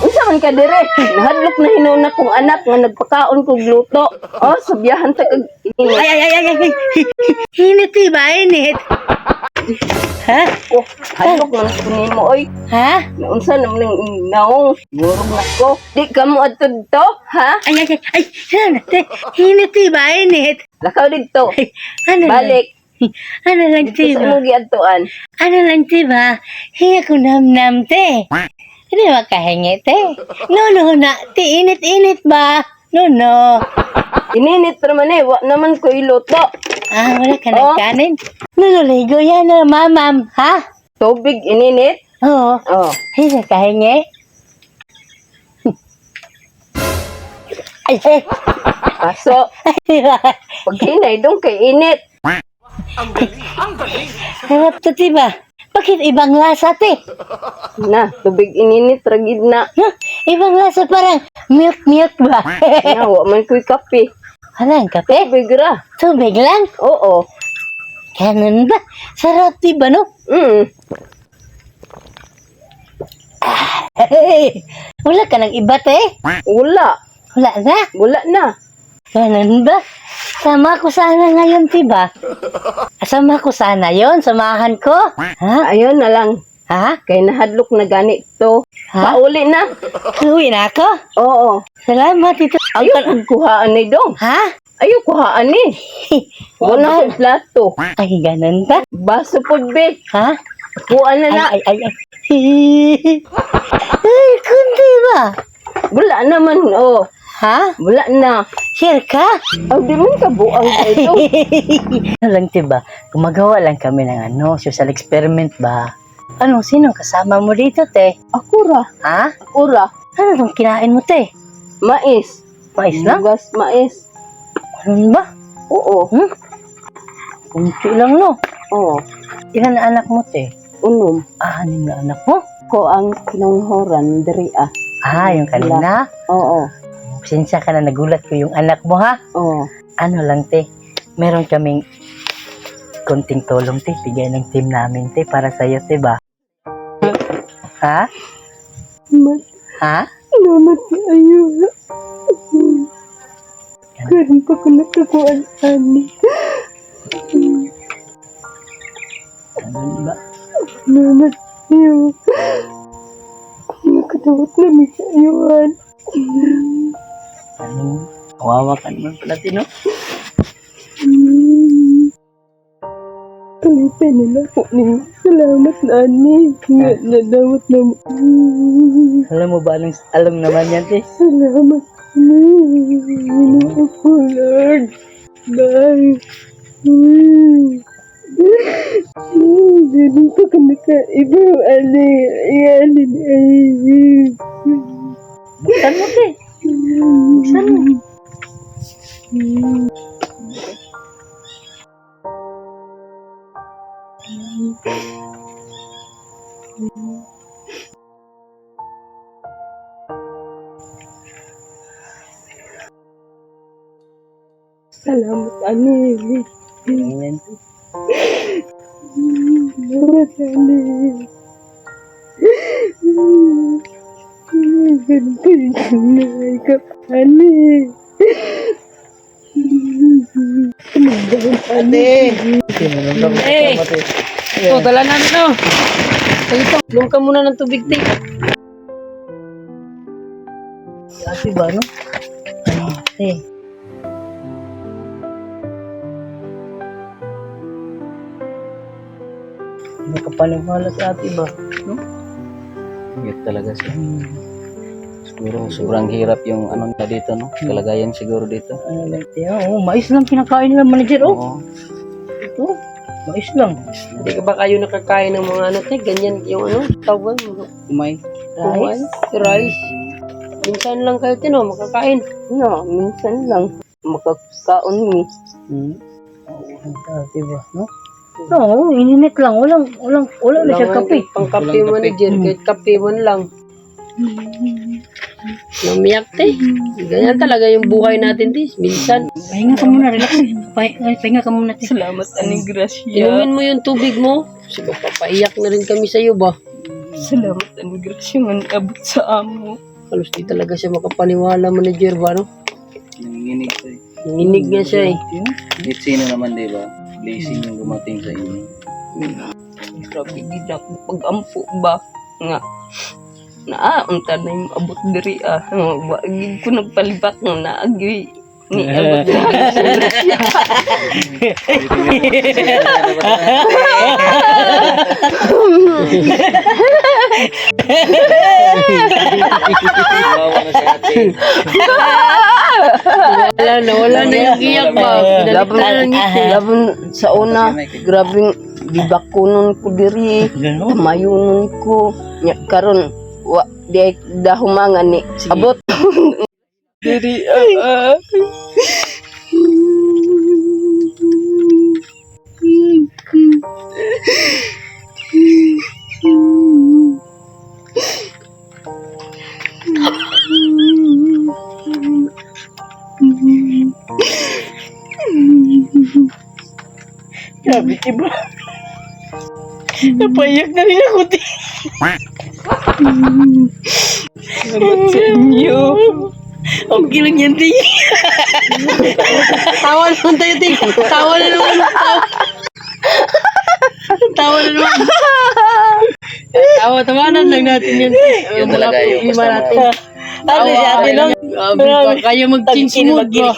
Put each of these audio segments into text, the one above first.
Unsa man ka dire? Nahadlok na hinuna kong anak nga nagpakaon kog luto. Oh, subyahan ta kag Ay. Init ba? Init. Ha? ko. Hadlok man ko nimo oy. Ha? Unsa naman ning naong? Gurog na ko. Di ka mo adto dito, ha? Ay. Sana. Init ba? Init. Lakaw dito. Ano lang? Balik. Ano lang, Dito sa tiba? imong giadtuan. Ano lang, tiba? Hinga ko nam-nam, te. Hindi makahingi, te. No, na. Te, init ba? No. Ininit naman eh. Wa naman ko iluto. Ah, wala ka Oh. nagkanin. Ligo yan na, mamam. Ha? Tubig ininit. Oo. Oh. Hindi makahingi. Ay. Paso. Pag hinay dong kay init. Harap to, tiba? Bakit ibang lasa, te? Na, tubig ininit ragid na. No, ibang lasa parang milk ba? Na, wa man ko'y kape. Walang kape? Tubig ra. Tubig lang? Oo. Ganun ba? Sarap, diba, no? Wala ka ng iba, te? Wala. Wala na? Wala na. Ganun ba? Sama ko sana ngayon, diba? Sama ko sana yon, samahan ko. Ha? Ayun na lang. Ha? Kay nahadlok na gani to. Ha? Pauli na. Uwi na ako? Oo. Salamat, ito. Ayaw kuhaan ni dong. Ha? Ayaw kuhaan ni. Wala ko plato. Ay, ganun ba? Baso po, be. Ha? Kuhaan na na. Ay. Ay, kundi ba? Wala naman, oh. Ha? Wala na. Sure ka? Aw, di man ka buang ka ito. Ano lang, diba? Gumagawa lang kami ng social experiment ba? Ano, sinong kasama mo dito, te? Ako ra. Ha? Ako ra. Ano itong kinain mo, te? Mais. Mais lang? Bugas mais. Ano ba? Oo. Kunti lang, no? Oo. Ilan na anak mo, te? Unom. 6 na anak mo? Ko ang kinanghoran diri ah. Ah, yung kanina? Oo. Pasensya ka na, nagulat ko yung anak mo, ha? Oo. Ano lang, te? Meron kaming konting tulong, te. Bigay ng team namin, te, para sa'yo, te, ba? Ha? Ha? Salamat sa ayuda. Karon pa ko nakakuan ani. Ano ba? Salamat sa iyo. Nakatawat namin sa ayuan. Ano? Kawawa ka naman pala, te, no? Kalipin nila po ni. Salamat na ani. Nga nadawat na mo. Alam mo ba, alam naman yan, te? Salamat ni. Ano po, Lord. Bye. Ganun pa ka nakaibaw, ani. Yan, ani. Buksan mo, te. Buksan mo. Salamat, ani. Ayan, te. Salamat, ani. Ganun pa yung nanay ka, ani. Ate! Eh! Ito, dala namin no. Ito, lung ka muna ng tubig, te. Ate ba, no? Ay, te. Nakapaniwala sa ate ba? No? Hirap talaga siya. Siguro sobrang hirap yung ano na dito, no? Kalagayan siguro dito. Ano lang, te? Oh, mais lang kinakain nila, manager, oh. Oo. Ito, mais lang. Hindi ka ba kayo nakakain ng mga ano, te? Ganyan yung ano, tawag mo. Kumay. Rice. Rice. Minsan lang kayo, te, no? Makakain. No, minsan lang. Makakaon mi. Ate ba, no? No, ininit lang. Wala na siya kape. Pang kape Walang kape. manager. Kahit kape man lang. Namiyak, te. Ganyan talaga yung buhay natin, te. Minsan, Pahinga ka muna, relax. Pahinga ka muna, te. Salamat aning grasya. inumin mo yung tubig mo. Kasi papaiyak na rin kami sa'yo ba? Salamat aning grasya nga abot sa amo. Halos di talaga siya makapaniwala, manager ba, no? Nanginginig ko eh. Nanginig nga siya eh. Kahit sino naman, di ba? Blessing yung dumating sa inyo. Grabe gid ako pag-ampo ba nga naaunta na yung abot diri wa gid ko nagpalibak nga naagi ni abot diri. Bawa na si ate. Wala na yung iyak ba? Labon labon sa una grabing gibakunon ko diri tamayunon ko nya karon wa di dahumangan ni abot diri grabe diba napayak na rin ako di salamat sa inyo okay lang yan di Tawa naman tayo, te. Tawa na naman. Tawa na naman. Tawanan lang natin yun, te. Yun talaga yung Iba basta natin. Ano si ate no? Grabe pa kayo mag-change mood ba?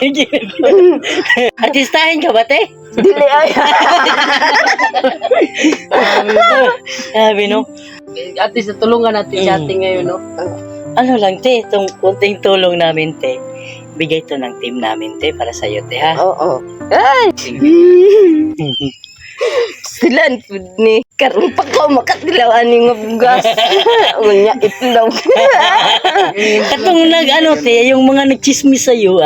Artistahin ka ba, te? dili ay Sabi no? At least natulungan natin si ate ngayon, no? Ano lang, te, itong kunting tulong namin, te. Bigay to ng team namin, te, para sa'yo, te, ha? oo ay sila ni karon pa ko makatilaw ani nga bugas unya itlog Katong ano, te, yung mga nagchismis sa'yo,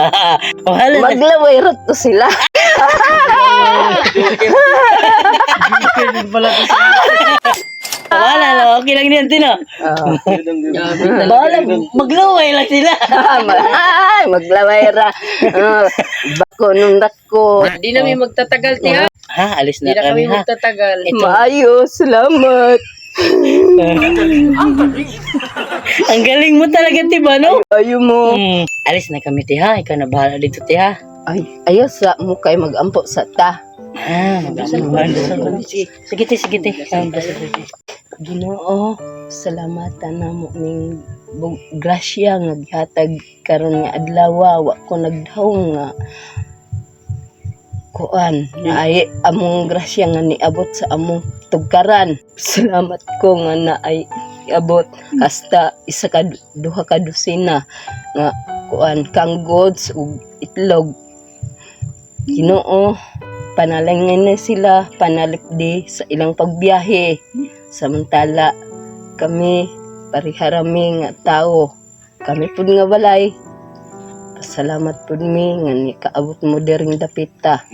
Wala na. maglaway rot to sila Wala na, okay lang yan, te, no? Wala, maglaway lang sila. ay maglaway ra bako nung dako Hindi namin magtatagal, te, ha? Ha, alis Hindi na na kami kami, ha? magtatagal. maayo salamat Ang galing mo talaga, te, ba, no? ayo mo Alis na kami, te, ha? Ikaw na bahala dito, te, ha? ay ayo sa mo kay magampo sa ta Sige, te, sige, te. Ginoo, salamatan na mo ning grasya nga gihatag karon nga adlaw wa ko nagdahong nga kuan na ay among grasya nga niabot sa among tugkaran. Salamat ko nga na ay abot hasta isa ka duha ka dosina nga kuan kang goods ug itlog. Ginoo, panalangin na sila panalipdi sa ilang pagbiyahe. Samantala kami pariharami nga tao kami pud nga balay pasalamat pud mi nga ni kaabot mo diring dapita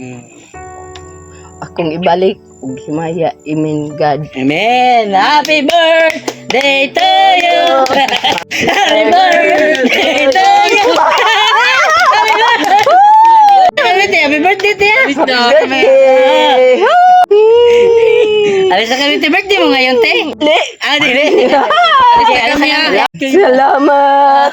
akong ibalik ug himaya amen God Amen! Happy birthday to you! Happy birthday to you! Happy birthday, te! birthday Alis na kami, te. Birthday mo ngayon, te? Dili. Dili. salamat